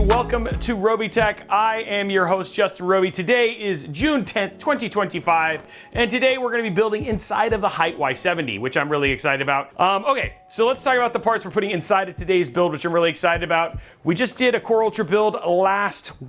welcome to Robeytech. I am your host, Justin Roby. Today is June 10th, 2025, and today we're going to be building inside of the Hyte Y70, which I'm really excited about. Okay, so let's talk about the parts we're putting inside of today's build, which I'm really excited about. We just did a Core Ultra build last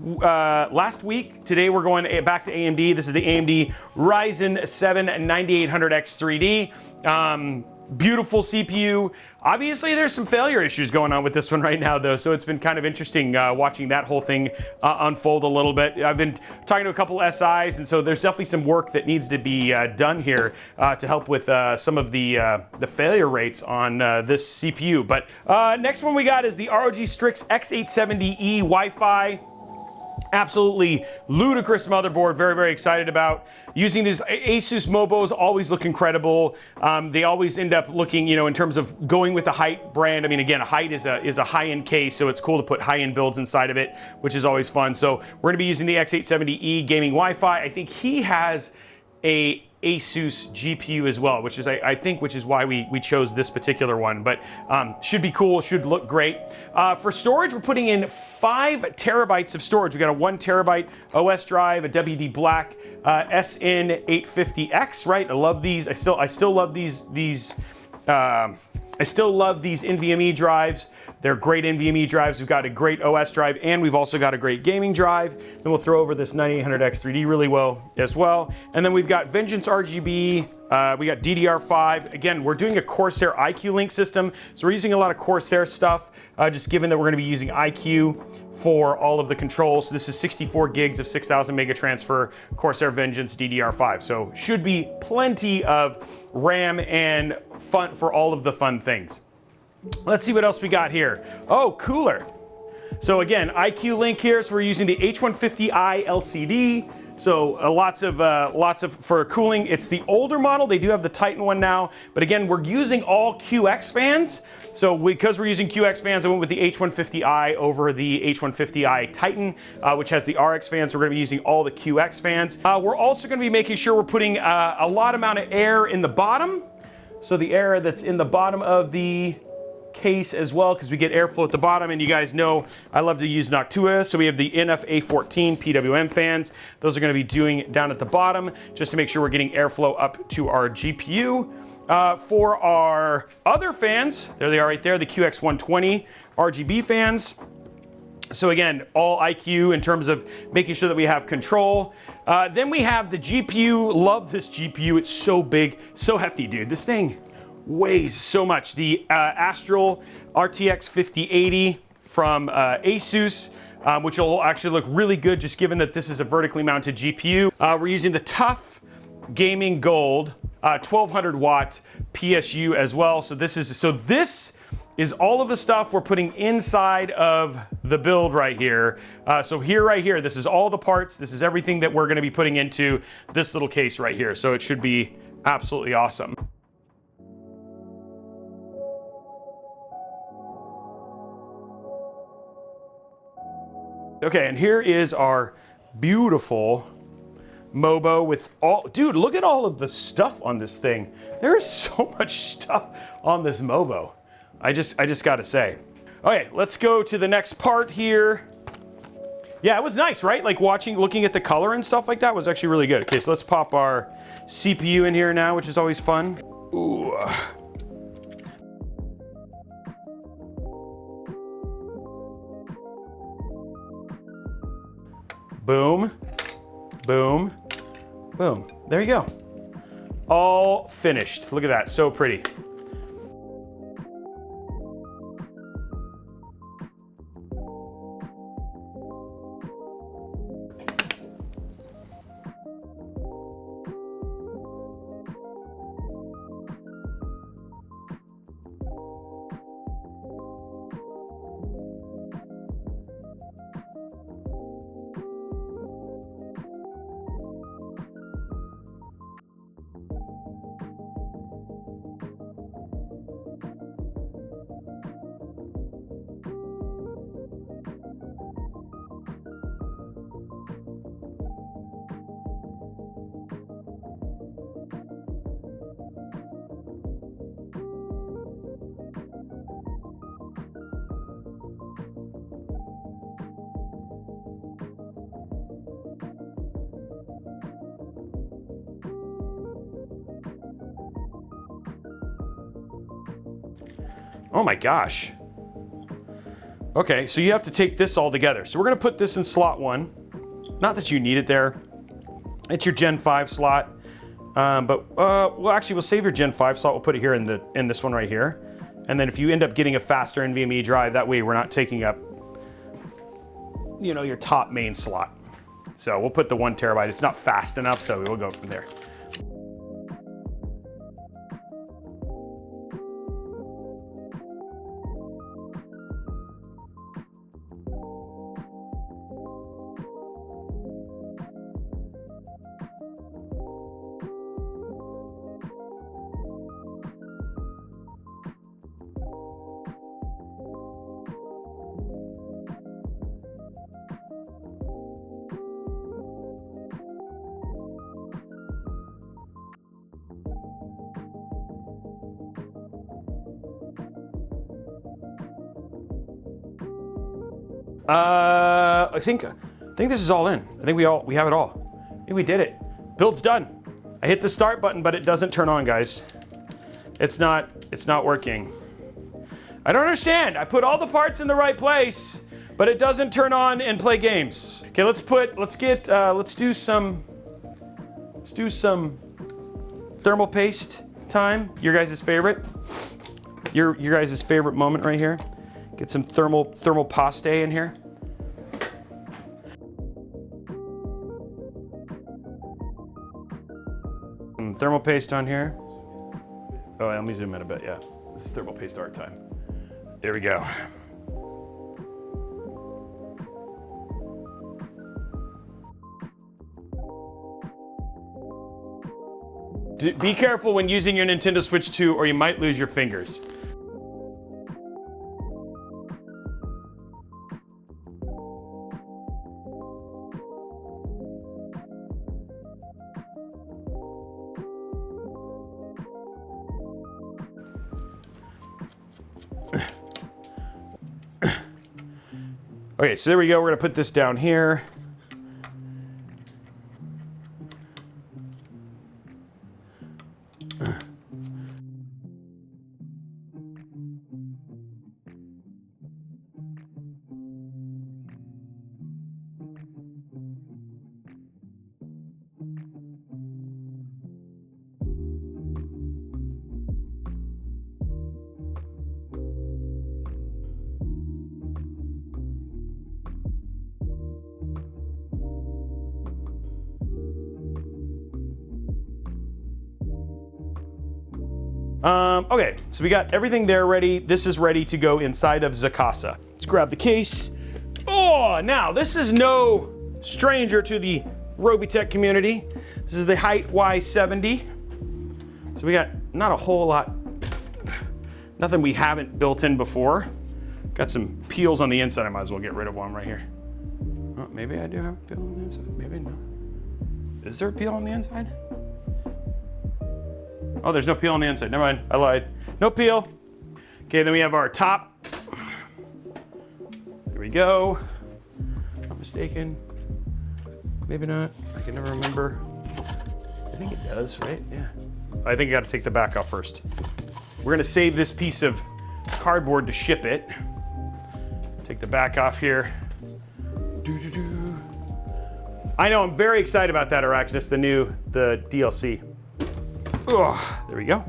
week. Today we're going back to AMD. This is the AMD Ryzen 7 9800X 3D. Beautiful CPU. Obviously, there's some failure issues going on with this one right now, though, so it's been kind of interesting watching that whole thing unfold a little bit. I've been talking to a couple SIs, and so there's definitely some work that needs to be done here to help with some of the failure rates on this CPU. But next one we got is the ROG Strix X870E Wi-Fi. Absolutely ludicrous motherboard. Very, very excited about using these. Asus Mobos always look incredible. They always end up looking, you know, in terms of going with the Hyte brand. I mean, again, Hyte is a high-end case, so it's cool to put high-end builds inside of it, which is always fun. So we're going to be using the X870E gaming Wi-Fi. I think he has a Asus GPU as well, which is I think which is why we chose this particular one, but should be cool, should look great. For storage, we're putting in 5 terabytes of storage. We got a 1 terabyte OS drive, a WD Black SN850X, right? I love these. I still love these I still love these NVMe drives. They're great NVMe drives. We've got a great OS drive, and we've also got a great gaming drive. Then we'll throw over this 9800X 3D really well as well. And then we've got Vengeance RGB. We got DDR5. Again, we're doing a Corsair IQ Link system, so we're using a lot of Corsair stuff, just given that we're going to be using IQ for all of the controls. So this is 64 gigs of 6,000 mega transfer Corsair Vengeance DDR5. So should be plenty of RAM and fun for all of the fun things. Let's see what else we got here. Oh, cooler. So again, IQ Link here. So we're using the H150i LCD. So lots of for cooling. It's the older model. They do have the Titan one now, but again, we're using all QX fans. So because we're using QX fans, I went with the H150i over the H150i Titan, which has the RX fans. So we're going to be using all the QX fans. We're also going to be making sure we're putting a lot amount of air in the bottom. So the air that's in the bottom of the case as well, because we get airflow at the bottom, and you guys know I love to use Noctua, so we have the NF-A14 PWM fans. Those are going to be doing down at the bottom just to make sure we're getting airflow up to our GPU. For our other fans, there they are right there, the QX120 RGB fans. So again, all IQ in terms of making sure that we have control. Then we have the GPU. Love this GPU. It's so big, so hefty, dude. This thing weighs so much. The Astral RTX 5080 from Asus, which will actually look really good just given that this is a vertically mounted GPU. We're using the TUF Gaming Gold 1200 watt PSU as well. So this is all of the stuff we're putting inside of the build right here. Right here, this is all the parts. This is everything that we're going to be putting into this little case right here. So it should be absolutely awesome. Okay, and here is our beautiful Mobo with all, dude, look at all of the stuff on this thing. There is so much stuff on this Mobo. I just gotta say. Okay, let's go to the next part here. Yeah, it was nice, right? Like looking at the color and stuff like that was actually really good. Okay, so let's pop our CPU in here now, which is always fun. Ooh. Boom, boom, boom. There you go. All finished. Look at that, so pretty. Oh my gosh. Okay, so you have to take this all together. So we're gonna put this in slot 1. Not that you need it there. It's your Gen 5 slot. Well, actually, we'll save your Gen 5 slot. We'll put it here in this one right here. And then if you end up getting a faster NVMe drive, that way we're not taking up, you know, your top main slot. So we'll put the 1 terabyte. It's not fast enough, so we'll go from there. I think this is all in. I think we have it all. I think we did it. Build's done. I hit the start button, but it doesn't turn on, guys. It's not working. I don't understand. I put all the parts in the right place, but it doesn't turn on and play games. Okay, let's do some thermal paste time. Your guys' favorite. Your guys' favorite moment right here. Get some thermal paste in here. Some thermal paste on here. Oh, let me zoom in a bit, yeah. This is thermal paste art time. There we go. Be careful when using your Nintendo Switch 2 or you might lose your fingers. Okay, so there we go. We're gonna put this down here. Okay, so we got everything there ready. This is ready to go inside of Zakasa. Let's grab the case. Oh, now this is no stranger to the Robeytech community. This is the Hyte Y70. So we got not a whole lot, nothing we haven't built in before. Got some peels on the inside. I might as well get rid of one right here. Oh, maybe I do have a peel on the inside, maybe no. Is there a peel on the inside? Oh, there's no peel on the inside. Never mind, I lied. No peel. Okay, then we have our top. Here we go. Not mistaken. Maybe not. I can never remember. I think it does, right? Yeah. I think I got to take the back off first. We're gonna save this piece of cardboard to ship it. Take the back off here. I know, I'm very excited about that, Araxis, the DLC. Oh, there we go.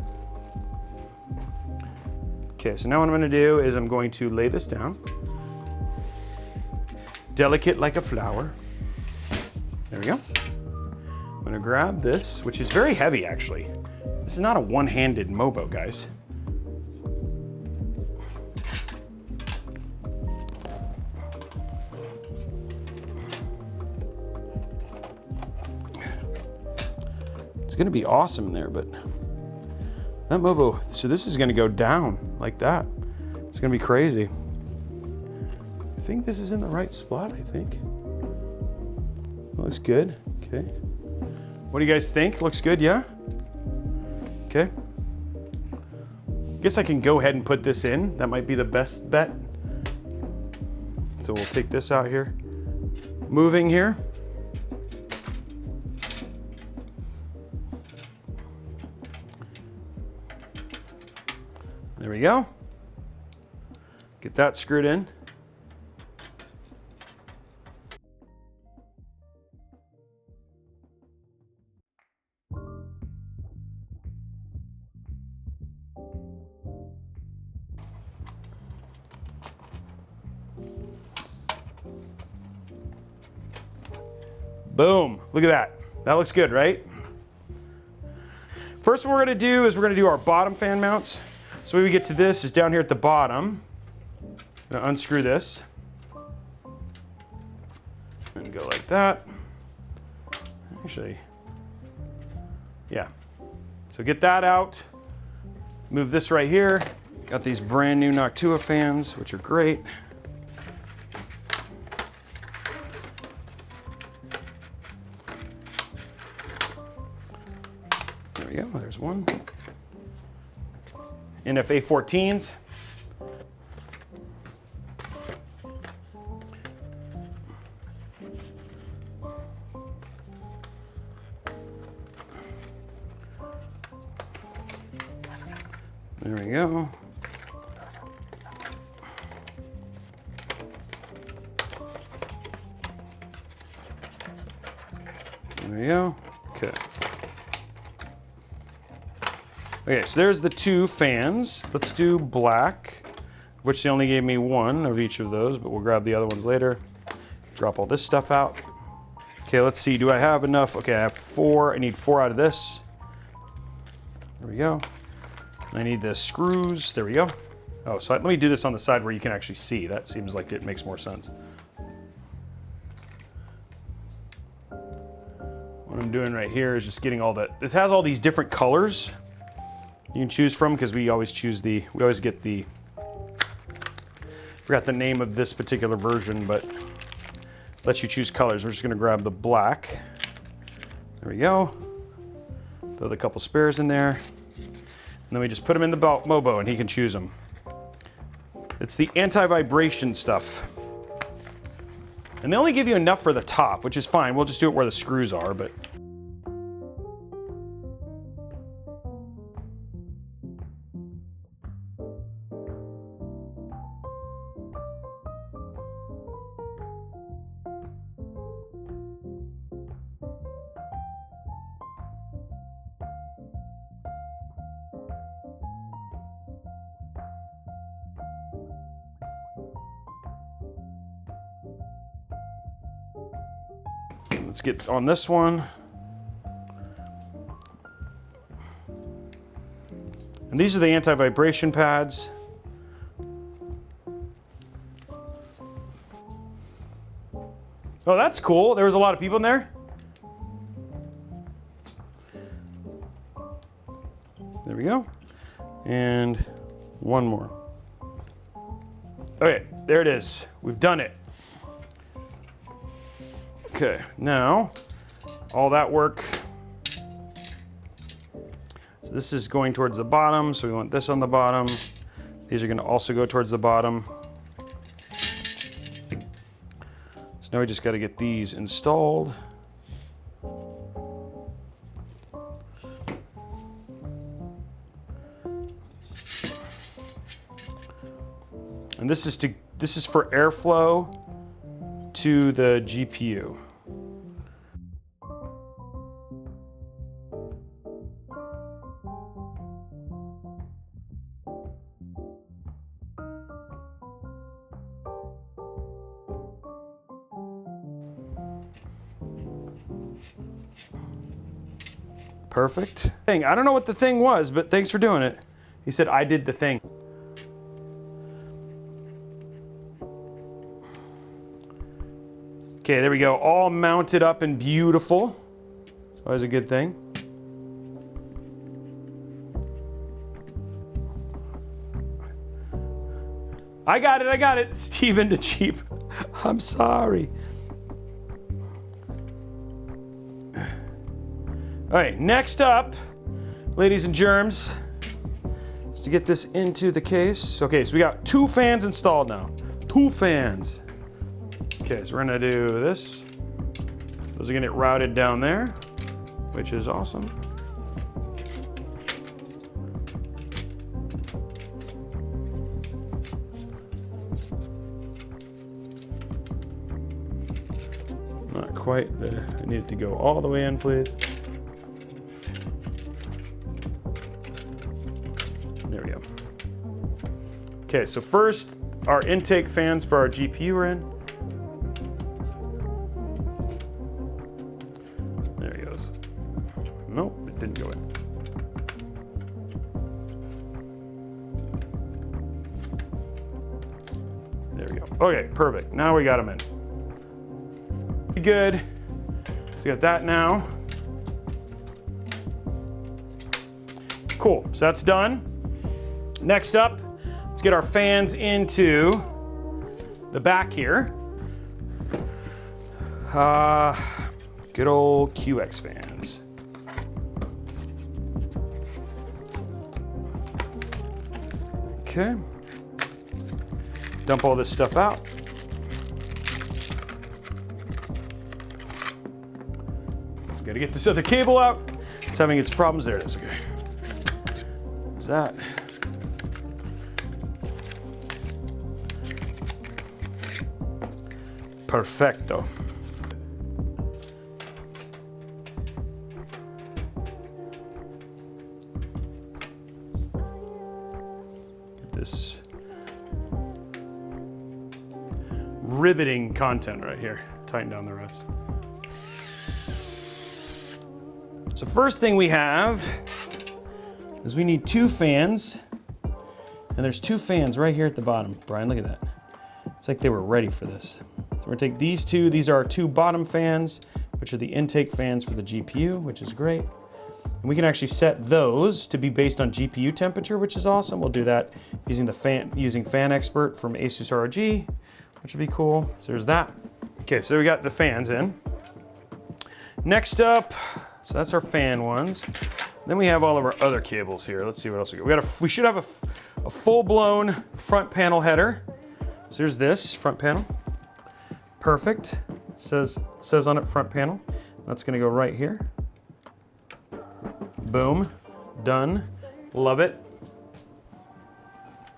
Okay, so now what I'm gonna do is I'm going to lay this down. Delicate like a flower. There we go. I'm gonna grab this, which is very heavy actually. This is not a one-handed Mobo, guys. It's gonna be awesome in there, but that Mobo, so this is gonna go down like that. It's gonna be crazy. I think this is in the right spot, I think. Looks good, okay. What do you guys think? Looks good, yeah? Okay. Guess I can go ahead and put this in. That might be the best bet. So we'll take this out here. Moving here. There we go. Get that screwed in. Boom, look at that. That looks good, right? First what we're gonna do is we're gonna do our bottom fan mounts. So the way we get to this is down here at the bottom. I'm gonna unscrew this. And go like that. Actually, yeah. So get that out. Move this right here. Got these brand new Noctua fans, which are great. There we go, there's one. NFA 14s. There we go. There we go. Okay. Okay, so there's the two fans. Let's do black, which they only gave me one of each of those, but we'll grab the other ones later. Drop all this stuff out. Okay, let's see. Do I have enough? Okay, I have 4. I need 4 out of this. There we go. I need the screws. There we go. Oh, so let me do this on the side where you can actually see. That seems like it makes more sense. What I'm doing right here is just getting all that. This has all these different colors you can choose from, because we always get the, forgot the name of this particular version, but lets you choose colors. We're just gonna grab the black. There we go. Throw the couple spares in there. And then we just put them in the Mobo and he can choose them. It's the anti-vibration stuff. And they only give you enough for the top, which is fine. We'll just do it where the screws are, but. Let's get on this one. And these are the anti-vibration pads. Oh, that's cool. There was a lot of people in there. There we go. And one more. Okay, there it is. We've done it. Okay, now all that work. So this is going towards the bottom, so we want this on the bottom. These are going to also go towards the bottom. So now we just got to get these installed. And this is for airflow to the GPU. Perfect. I don't know what the thing was, but thanks for doing it. He said, I did the thing. Okay, there we go. All mounted up and beautiful. It's always a good thing. I got it. Steven the Cheap. I'm sorry. All right, next up, ladies and germs, is to get this into the case. Okay, so we got 2 fans installed now. 2 fans. Okay, so we're gonna do this. Those are gonna get routed down there, which is awesome. Not quite the, I need it to go all the way in, please. There we go. Okay, so first, our intake fans for our GPU are in. There he goes. Nope, it didn't go in. There we go. Okay, perfect. Now we got them in. Good. So we got that now. Cool, so that's done. Next up, let's get our fans into the back here. Good old QX fans. Okay. Dump all this stuff out. Gotta get this other cable out. It's having its problems. There it is. Okay. What's that? Perfecto. Get this riveting content right here. Tighten down the rest. So first thing we have is we need 2 fans. And there's 2 fans right here at the bottom. Brian, look at that. It's like they were ready for this. So we're gonna take these 2. These are our 2 bottom fans, which are the intake fans for the GPU, which is great. And we can actually set those to be based on GPU temperature, which is awesome. We'll do that using Fan Expert from Asus ROG, which would be cool. So there's that. Okay, so we got the fans in. Next up, so that's our fan ones. Then we have all of our other cables here. Let's see what else we got. We should have a full-blown front panel header. So there's this front panel. Perfect. Says on it front panel. That's gonna go right here. Boom. Done. Love it.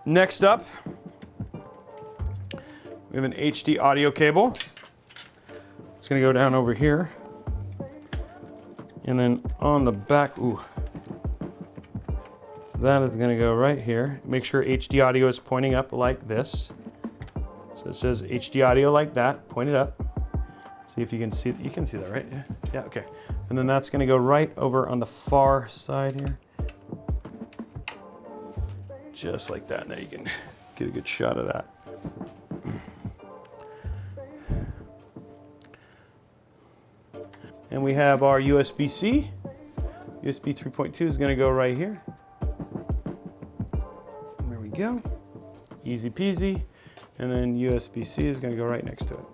Next up, we have an HD audio cable. It's gonna go down over here. And then on the back, ooh. So that is gonna go right here. Make sure HD audio is pointing up like this. So it says HD audio like that, point it up. See if you can see that, right? Yeah, okay. And then that's gonna go right over on the far side here. Just like that. Now you can get a good shot of that. And we have our USB-C. USB 3.2 is gonna go right here. And there we go. Easy peasy. And then USB-C is gonna go right next to it.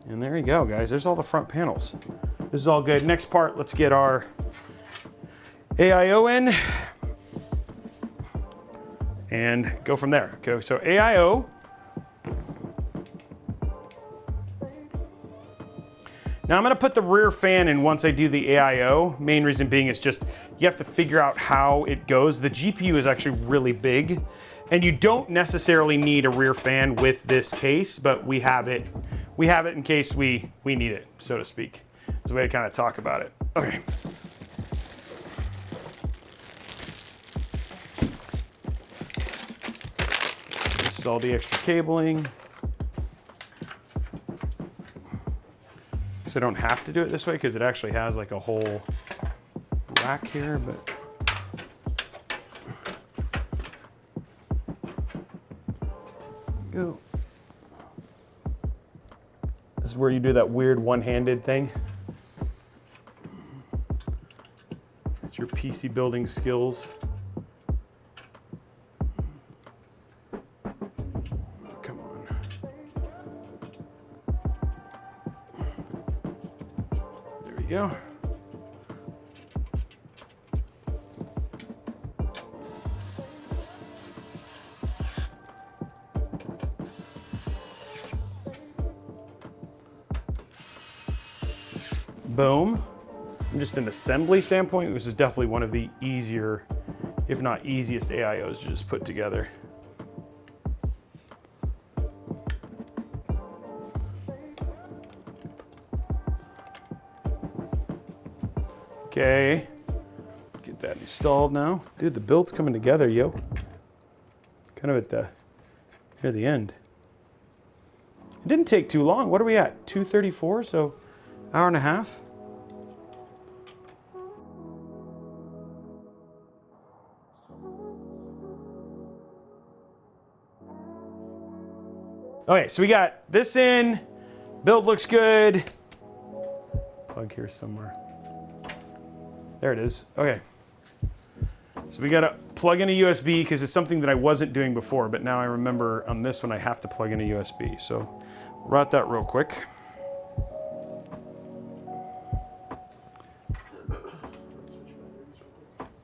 And there you go, guys. There's all the front panels. This is all good. Next part, let's get our AIO in and go from there. Okay, so AIO. Now I'm gonna put the rear fan in once I do the AIO. Main reason being is just, you have to figure out how it goes. The GPU is actually really big, and you don't necessarily need a rear fan with this case, but we have it in case we need it, so to speak. It's a way to kind of talk about it. Okay. This is all the extra cabling. So I don't have to do it this way because it actually has like a whole rack here, but go. This is where you do that weird one-handed thing. It's your PC building skills. Oh, come on. There we go. Boom. From just an assembly standpoint, this is definitely one of the easier, if not easiest AIOs to just put together. Okay, get that installed now. Dude, the build's coming together, yo. Kind of at the, near the end. It didn't take too long. What are we at? 2:34, so hour and a half. Okay, so we got this in. Build looks good. Plug here somewhere. There it is. Okay. So we got to plug in a USB because it's something that I wasn't doing before, but now I remember on this one I have to plug in a USB. So route that real quick.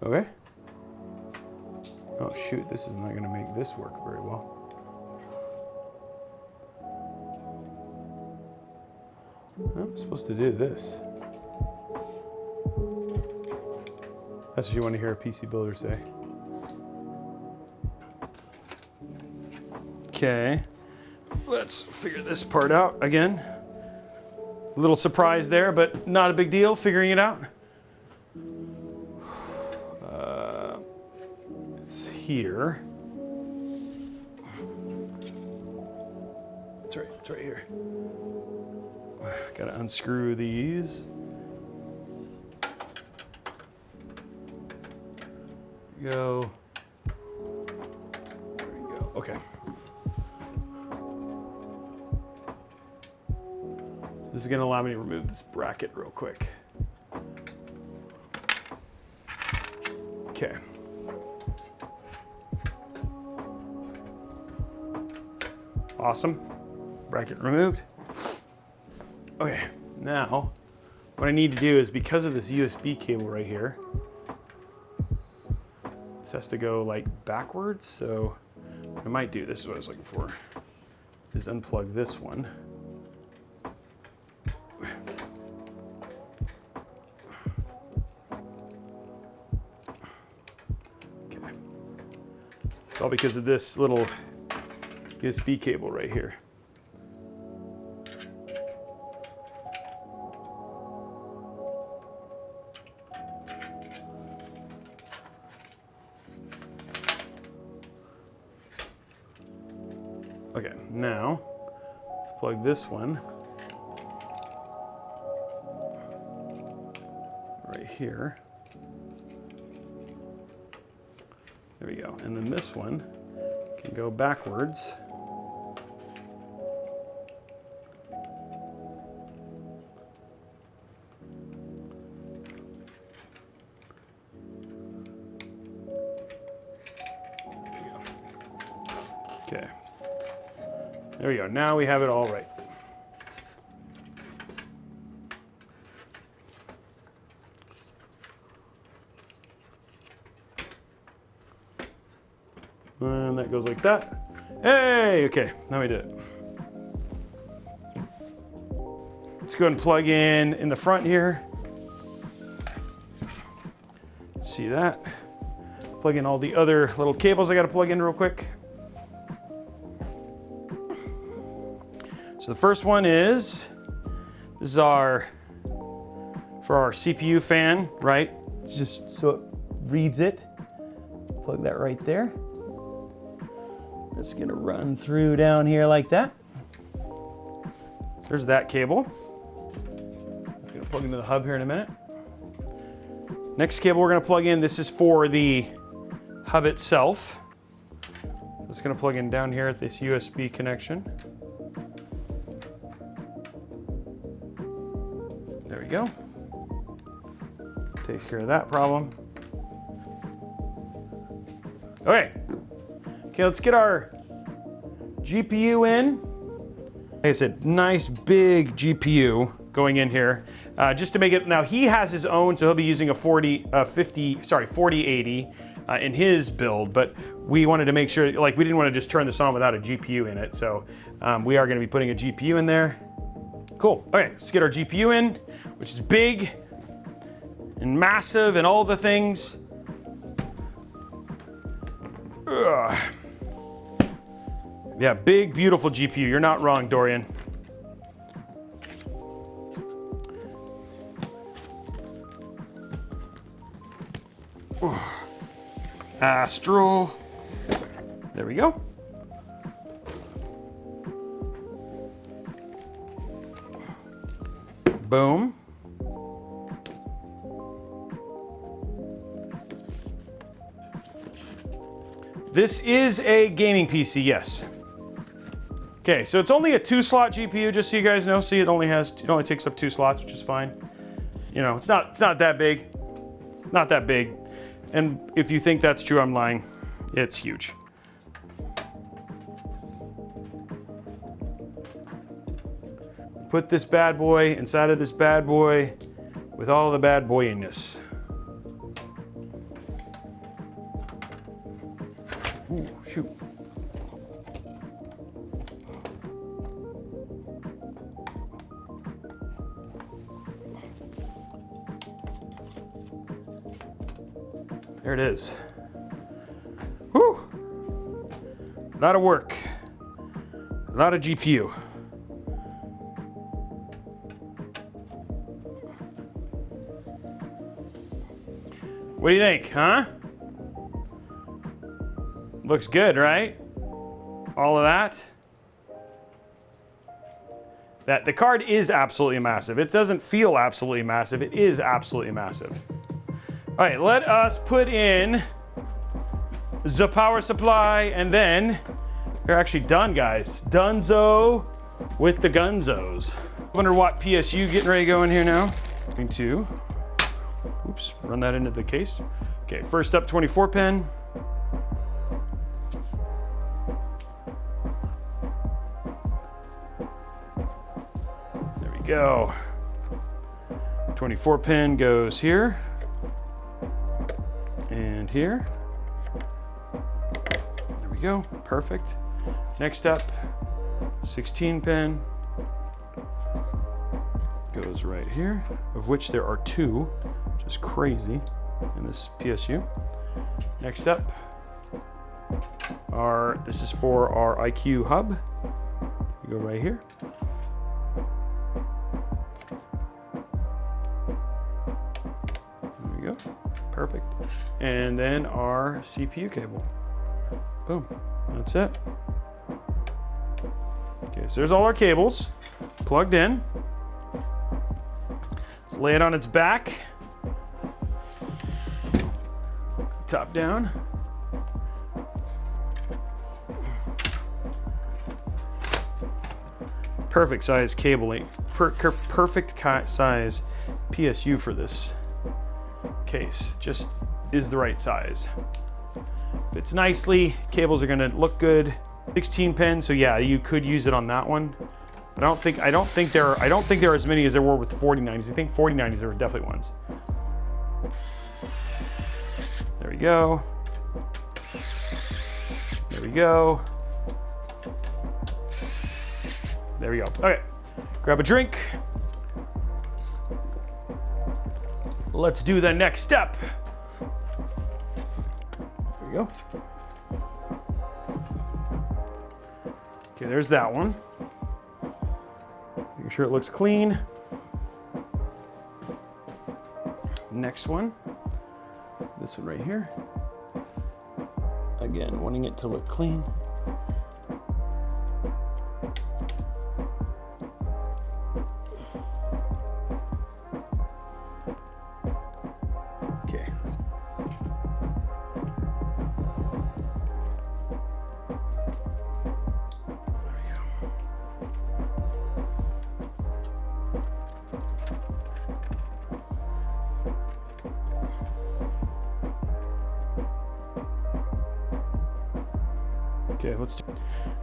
Okay. Oh shoot, this is not going to make this work very well. I'm supposed to do this. That's what you want to hear a PC builder say. Okay, let's figure this part out again. A little surprise there, but not a big deal, figuring it out. It's here. It's right here. Gotta unscrew these. Go. There we go. Okay. This is gonna allow me to remove this bracket real quick. Okay. Awesome. Bracket removed. Okay, now what I need to do is, because of this USB cable right here, this has to go like backwards. So what I might do, this is what I was looking for, is unplug this one. Okay, it's all because of this little USB cable right here. Okay, now let's plug this one right here. There we go. And then this one can go backwards. Okay. There we go. Now we have it all right. And that goes like that. Hey, okay, now we did it. Let's go and plug in the front here. See that? Plug in all the other little cables I got to plug in real quick. So the first one is, this is for our CPU fan, right? It's just so it reads it. Plug that right there. It's gonna run through down here like that. There's that cable. It's gonna plug into the hub here in a minute. Next cable we're gonna plug in, this is for the hub itself. It's gonna plug in down here at this USB connection. There we go. Takes care of that problem. Okay. Okay, let's get our GPU in. Like I said, nice big GPU going in here. Just to make it, now he has his own, so he'll be using a 4080 in his build, but we wanted to make sure, like we didn't want to just turn this on without a GPU in it, so we are gonna be putting a GPU in there. Cool, okay, let's get our GPU in, which is big and massive and all the things. Ugh. Yeah, big, beautiful GPU. You're not wrong, Dorian. Astral. There we go. Boom. This is a gaming PC, yes. Okay, so it's only a 2-slot GPU, just so you guys know. See, it only takes up 2 slots, which is fine. You know, it's not that big. Not that big. And if you think that's true, I'm lying. It's huge. Put this bad boy inside of this bad boy with all the bad boyiness. Ooh, shoot. There it is. Whew. A lot of work. A lot of GPU. What do you think, huh? Looks good, right? All of that. The card is absolutely massive. It doesn't feel absolutely massive. It is absolutely massive. All right, let us put in the power supply, and then we're actually done, guys. Dunzo with the gunzos. 100-watt PSU getting ready to go in here now. Going to, oops, run that into the case. Okay, first up, 24 pin. There we go. 24 pin goes here. And here. There we go, perfect. Next up, 16 pin goes right here, of which there are 2, which is crazy in this PSU. Next up, this is for our IQ hub. So go right here. There we go, perfect. And then our CPU cable. Boom, that's it. Okay, so there's all our cables plugged in. Let's lay it on its back. Top down. Perfect size cabling. Perfect size PSU for this case. Just is the right size. Fits nicely. Cables are gonna look good. 16 pin, so yeah, you could use it on that one. But I don't think there are as many as there were with 4090s. I think 4090s there were definitely ones. There we go. There we go. There we go. Okay, grab a drink. Let's do the next step. There we go. Okay, there's that one. Making sure it looks clean. Next one. This one right here. Again, wanting it to look clean. Okay. Okay, let's do.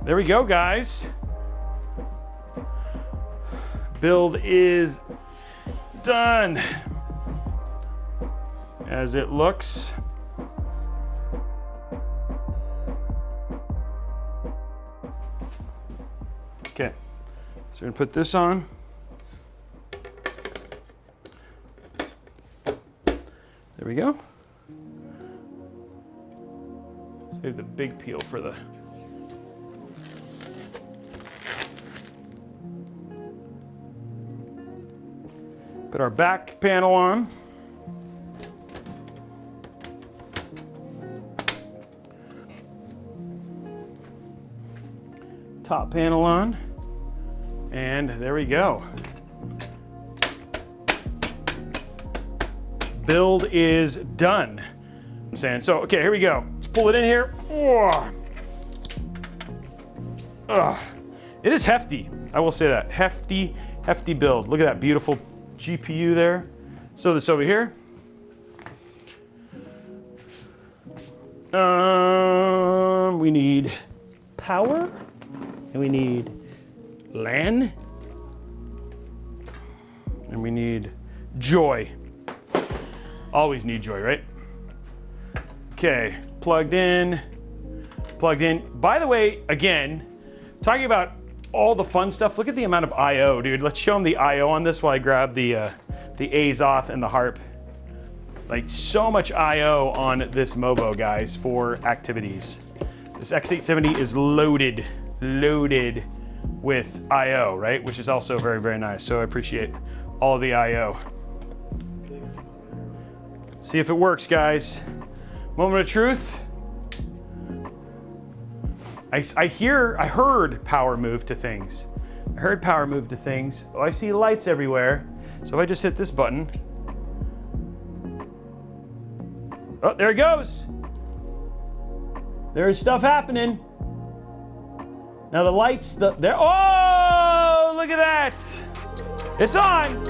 There we go, guys. Build is done. As it looks. Okay, so we're gonna put this on. There we go. Save the big peel for the. Put our back panel on. top panel on. And there we go. Build is done. I'm saying, so, okay, here we go. Let's pull it in here. It is hefty, I will say that. Hefty build. Look at that beautiful GPU there. So this over here. We need power, and we need LAN, and we need joy. Always need joy, right? Okay, plugged in. By the way, again, talking about all the fun stuff, look at the amount of I/O, dude. Let's show them the I/O on this while I grab the Azoth and the harp. Like, so much I/O on this Mobo, guys, for activities. This X870 is loaded with I/O, right? Which is also very, very nice. So I appreciate all the I/O. See if it works, guys. Moment of truth. I heard power move to things. Oh, I see lights everywhere. So if I just hit this button. Oh, there it goes. There is stuff happening. Now the lights, there. Oh, look at that. It's on.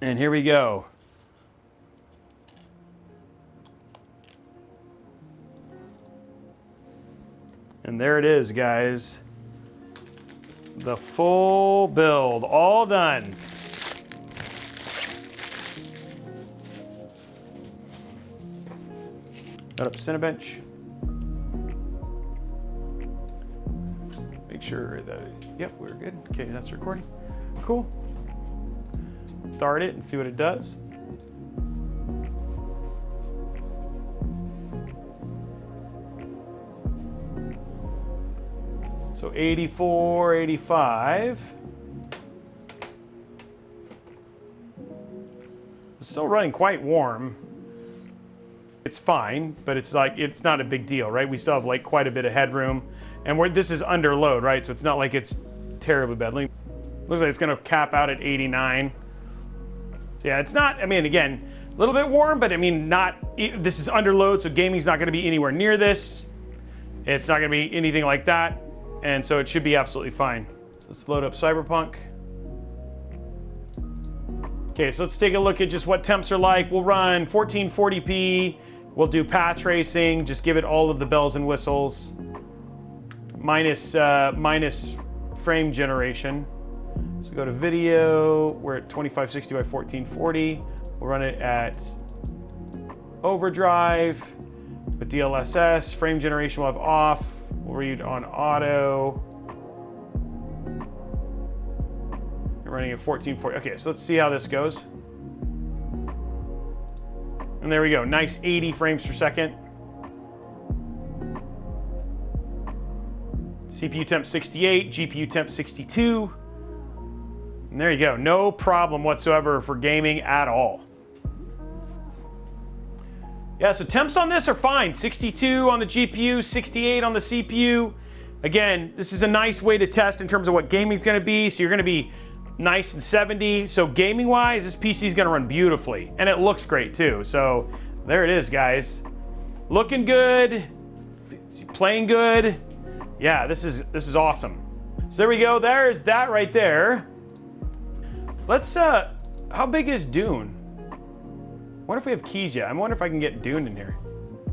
And here we go. And there it is, guys. The full build, all done. Got up Cinebench. Make sure that, yep, we're good. Okay, that's recording. Cool. Start it and see what it does. So 84, 85. It's still running quite warm. It's fine, but it's like, it's not a big deal, right? We still have like quite a bit of headroom, and this is under load, right? So it's not like it's terribly bad. Looks like it's gonna cap out at 89. Yeah, it's not, I mean, again, a little bit warm, but I mean, this is under load, so gaming's not gonna be anywhere near this. It's not gonna be anything like that, and so it should be absolutely fine. So let's load up Cyberpunk. Okay, so let's take a look at just what temps are like. We'll run 1440p, we'll do path tracing, just give it all of the bells and whistles. Minus frame generation. So go to video, we're at 2560 by 1440. We'll run it at overdrive with DLSS. Frame generation we'll have off. We'll read on auto. We're running at 1440. Okay, so let's see how this goes. And there we go, nice 80 frames per second. CPU temp 68, GPU temp 62. And there you go, no problem whatsoever for gaming at all. Yeah, so temps on this are fine. 62 on the GPU, 68 on the CPU. Again, this is a nice way to test in terms of what gaming's gonna be. So you're gonna be nice and 70. So gaming-wise, this PC is gonna run beautifully. And it looks great too. So there it is, guys. Looking good, playing good. Yeah, this is awesome. So there we go, there's that right there. Let's, how big is Dune? I wonder if we have keys yet. I wonder if I can get Dune in here.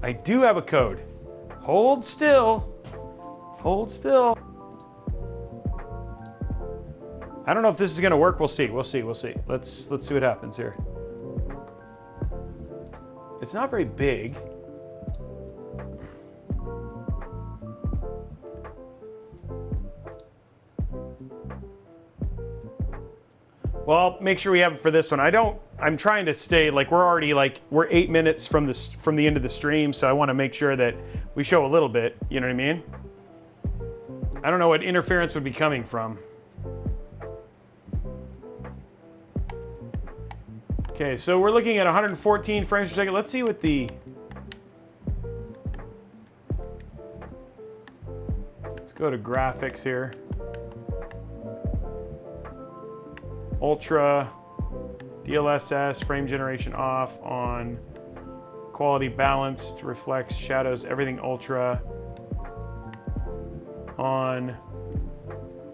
I do have a code. Hold still. Hold still. I don't know if this is gonna work. We'll see, we'll see, we'll see. Let's see what happens here. It's not very big. Well, make sure we have it for this one. I'm trying to stay, like, we're 8 minutes from the end of the stream, so I want to make sure that we show a little bit, you know what I mean? I don't know what interference would be coming from. Okay, so we're looking at 114 frames per second. Let's see what the... Let's go to graphics here. Ultra, DLSS, frame generation off, on, quality balanced, reflects, shadows, everything ultra, on,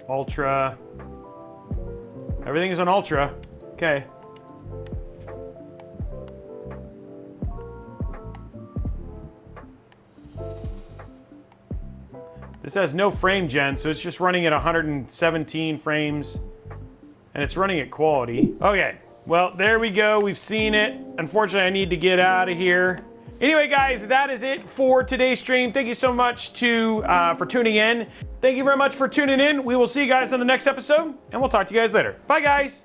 ultra, everything is on ultra, okay. This has no frame gen, so it's just running at 117 frames. And it's running at quality. Okay, well, there we go. We've seen it. Unfortunately, I need to get out of here. Anyway, guys, that is it for today's stream. Thank you so much for tuning in. Thank you very much for tuning in. We will see you guys on the next episode, and we'll talk to you guys later. Bye, guys.